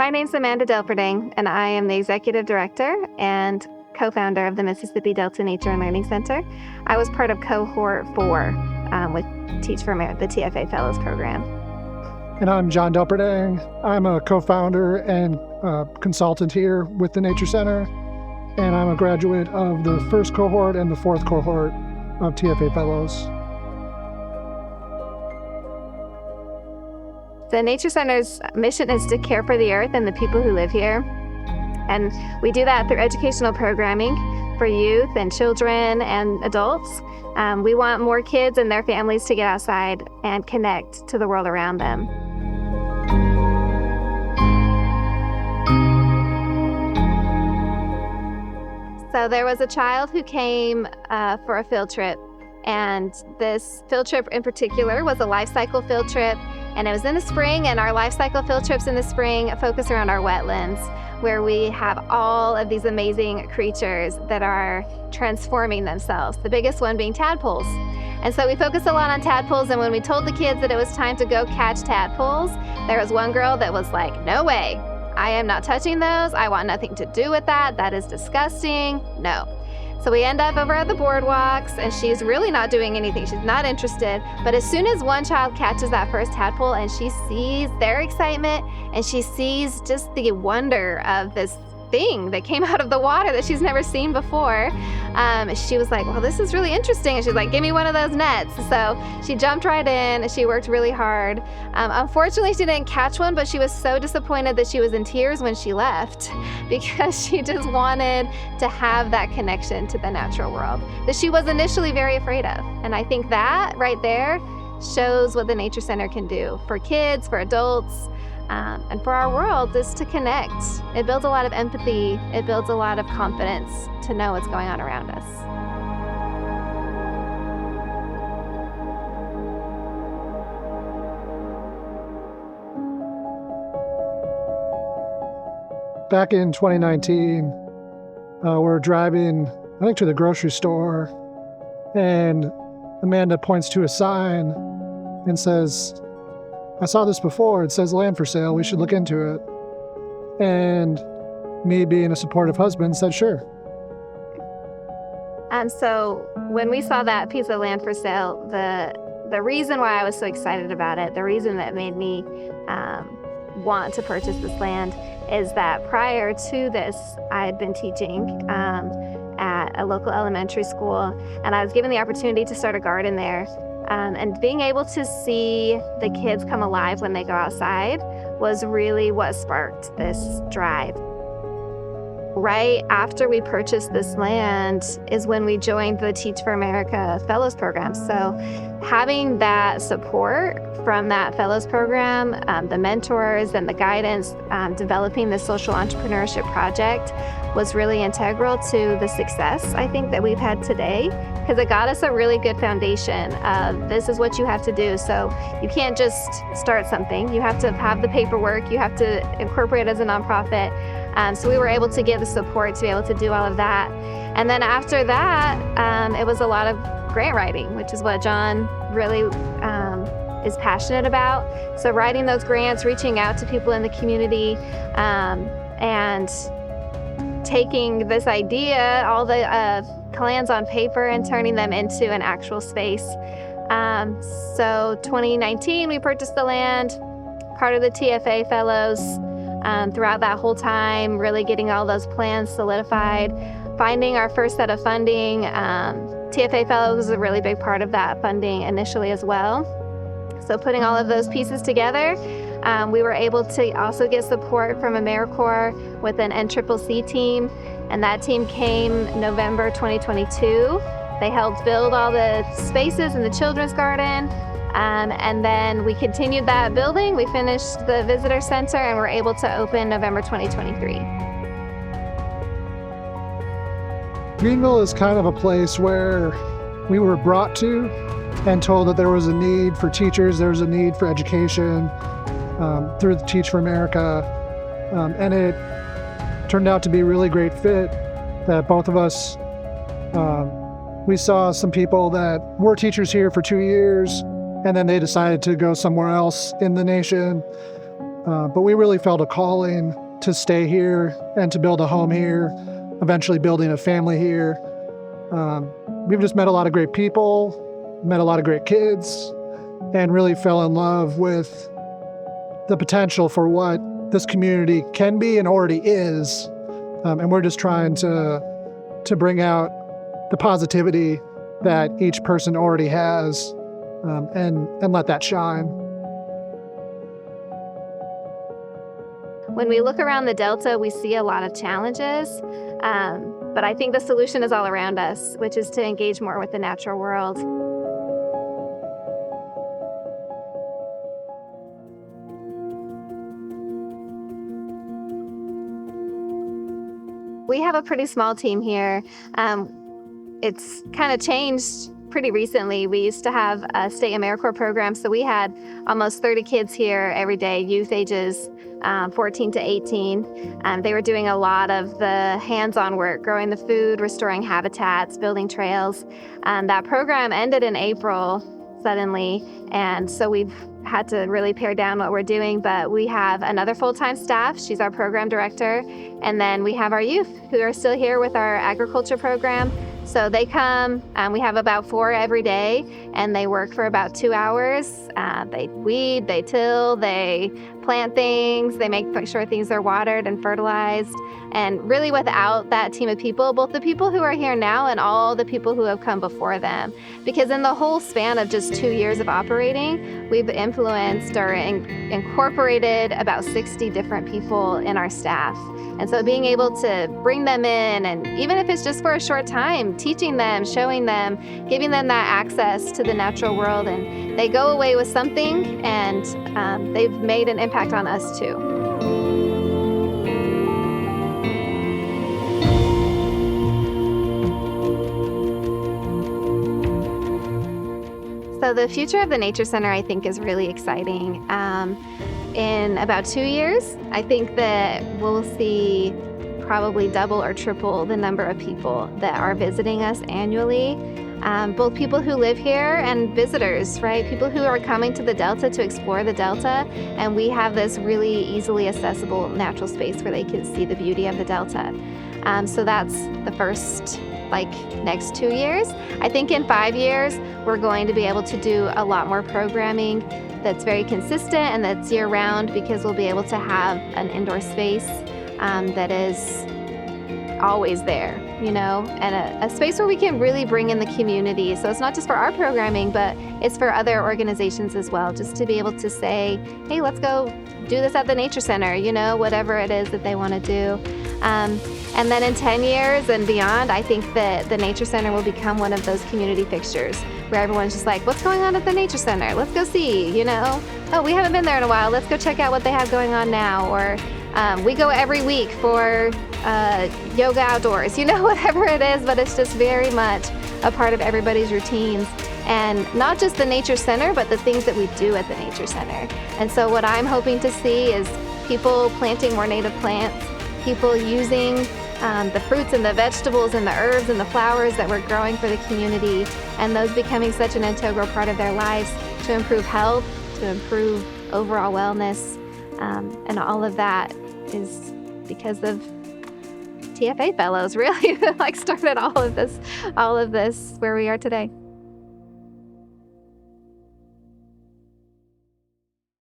My name's Amanda Delperdang, and I am the Executive Director and co-founder of the Mississippi Delta Nature and Learning Center. I was part of Cohort 4 with Teach for America, the TFA Fellows Program. And I'm John Delperdang. I'm a co-founder and consultant here with the Nature Center, and I'm a graduate of the first cohort and the fourth cohort of TFA Fellows. The Nature Center's mission is to care for the earth and the people who live here. And we do that through educational programming for youth and children and adults. We want more kids and their families to get outside and connect to the world around them. So there was a child who came for a field trip, and this field trip in particular was a life cycle field trip, and it was in the spring, and our life cycle field trips in the spring focus around our wetlands, where we have all of these amazing creatures that are transforming themselves, the biggest one being tadpoles. And so we focus a lot on tadpoles, and when we told the kids that it was time to go catch tadpoles, there was one girl that was like, "No way, I am not touching those. I want nothing to do with that. That is disgusting, no." So we end up over at the boardwalks, and she's really not doing anything. She's not interested. But as soon as one child catches that first tadpole and she sees their excitement and she sees just the wonder of this thing that came out of the water that she's never seen before, she was like, "Well, this is really interesting." And she's like, "Give me one of those nets." So she jumped right in and she worked really hard. Unfortunately, she didn't catch one, but she was so disappointed that she was in tears when she left because she just wanted to have that connection to the natural world that she was initially very afraid of. And I think that right there shows what the Nature Center can do for kids, for adults, and for our world, is to connect. It builds a lot of empathy. It builds a lot of confidence to know what's going on around us. Back in 2019, we're driving, I think, to the grocery store, and Amanda points to a sign and says, "I saw this before. It says land for sale. We should look into it." And me, being a supportive husband, said, "Sure." So when we saw that piece of land for sale, the reason why I was so excited about it, the reason that made me want to purchase this land, is that prior to this, I had been teaching at a local elementary school, and I was given the opportunity to start a garden there. And being able to see the kids come alive when they go outside was really what sparked this drive. Right after we purchased this land is when we joined the Teach for America Fellows Program. So having that support from that Fellows Program, the mentors and the guidance, developing the social entrepreneurship project was really integral to the success, I think, that we've had today, because it got us a really good foundation of this is what you have to do. So you can't just start something. You have to have the paperwork. You have to incorporate it as a nonprofit. So we were able to get the support to be able to do all of that. And then after that, it was a lot of grant writing, which is what John really is passionate about. So writing those grants, reaching out to people in the community, and taking this idea, all the plans on paper, and turning them into an actual space. So 2019, we purchased the land, part of the TFA Fellows. Throughout that whole time, really getting all those plans solidified, finding our first set of funding. TFA Fellows was a really big part of that funding initially as well. So putting all of those pieces together, we were able to also get support from AmeriCorps with an NCCC team, and that team came November 2022. They helped build all the spaces in the children's garden. And then we continued that building. We finished the visitor center and were able to open November 2023. Greenville is kind of a place where we were brought to and told that there was a need for teachers, there was a need for education through the Teach for America. And it turned out to be a really great fit that both of us, we saw some people that were teachers here for 2 years, and then they decided to go somewhere else in the nation. But we really felt a calling to stay here and to build a home here, eventually building a family here. We've just met a lot of great people, met a lot of great kids, and really fell in love with the potential for what this community can be and already is. And we're just trying to bring out the positivity that each person already has, and let that shine. When we look around the Delta, we see a lot of challenges, but I think the solution is all around us, which is to engage more with the natural world. We have a pretty small team here. It's kind of changed pretty recently. We used to have a state AmeriCorps program, so we had almost 30 kids here every day, youth ages 14 to 18. They were doing a lot of the hands-on work, growing the food, restoring habitats, building trails. That program ended in April suddenly, and so we've had to really pare down what we're doing, but we have another full-time staff. She's our program director, and then we have our youth who are still here with our agriculture program. So they come, we have about 4 every day, and they work for about 2 hours. They weed, they till, they plant things, they make sure things are watered and fertilized. And really without that team of people, both the people who are here now and all the people who have come before them, because in the whole span of just 2 years of operating, we've influenced or incorporated about 60 different people in our staff. And so being able to bring them in, and even if it's just for a short time, teaching them, showing them, giving them that access to the natural world, and they go away with something, and they've made an impact on us too. So the future of the Nature Center, I think, is really exciting. In about 2 years, I think that we'll see probably double or triple the number of people that are visiting us annually. Both people who live here and visitors, right? People who are coming to the Delta to explore the Delta, and we have this really easily accessible natural space where they can see the beauty of the Delta. So that's the first, next 2 years. I think in 5 years, we're going to be able to do a lot more programming that's very consistent and that's year-round, because we'll be able to have an indoor space that is always there, and a space where we can really bring in the community. So it's not just for our programming, but it's for other organizations as well, just to be able to say, hey, let's go do this at the Nature Center, whatever it is that they want to do. And then in 10 years and beyond, I think that the Nature Center will become one of those community fixtures where everyone's just like, what's going on at the Nature Center? Let's go see, Oh, we haven't been there in a while. Let's go check out what they have going on now. Or we go every week for yoga outdoors, whatever it is, but it's just very much a part of everybody's routines. And not just the Nature Center, but the things that we do at the Nature Center. And so what I'm hoping to see is people planting more native plants, people using the fruits and the vegetables and the herbs and the flowers that we're growing for the community, and those becoming such an integral part of their lives to improve health, to improve overall wellness, and all of that is because of TFA fellows, really, started all of this where we are today.